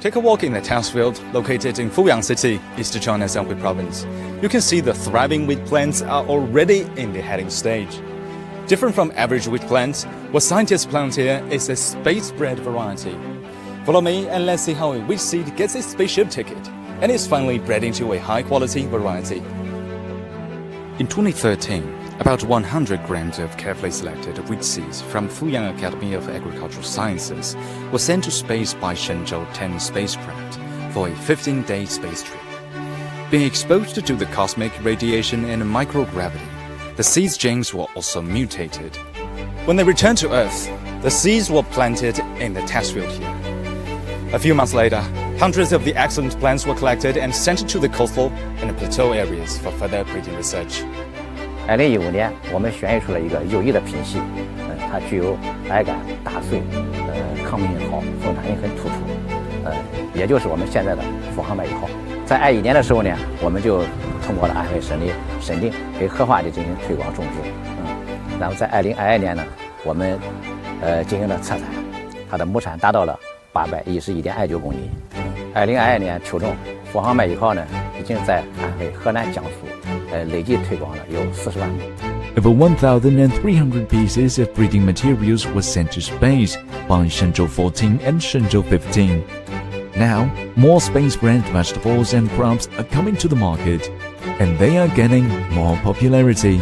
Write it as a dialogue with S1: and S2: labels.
S1: Take a walk in the test field located in Fuyang City, East China's Anhui Province. You can see the thriving wheat plants are already in the heading stage. Different from average wheat plants, what scientists plant here is a space-bred variety. Follow me and let's see how a wheat seed gets a spaceship ticket and is finally bred into a high-quality variety. In 2013, about 100 grams of carefully selected wheat seeds from Fuyang Academy of Agricultural Sciences were sent to space by Shenzhou 10 spacecraft for a 15-day space trip. Being exposed to the cosmic radiation and microgravity, the seeds' genes were also mutated. When they returned to Earth, the seeds were planted in the test field here. A few months later, hundreds of the excellent plants were collected and sent to the coastal and plateau areas for further breeding research.
S2: 2015年，我们选育出了一个有益的品系，它具有矮杆、大穗，抗病好，生产力很突出，也就是我们现在的富航麦1号。在21年的时候呢，我们就通过了安徽省的审定，给合法的进行推广种植。然后在2022年呢，我们进行了测采，它的亩产达到了811.29公斤。2022年秋种，富航麦1号呢，已经在安徽、河南、江苏。累计推广了有40万亩。
S3: Over 1,300 pieces of breeding materials were sent to space by Shenzhou 14 and Shenzhou 15. Now, more space-bred vegetables and crops are coming to the market, and they are getting more popularity.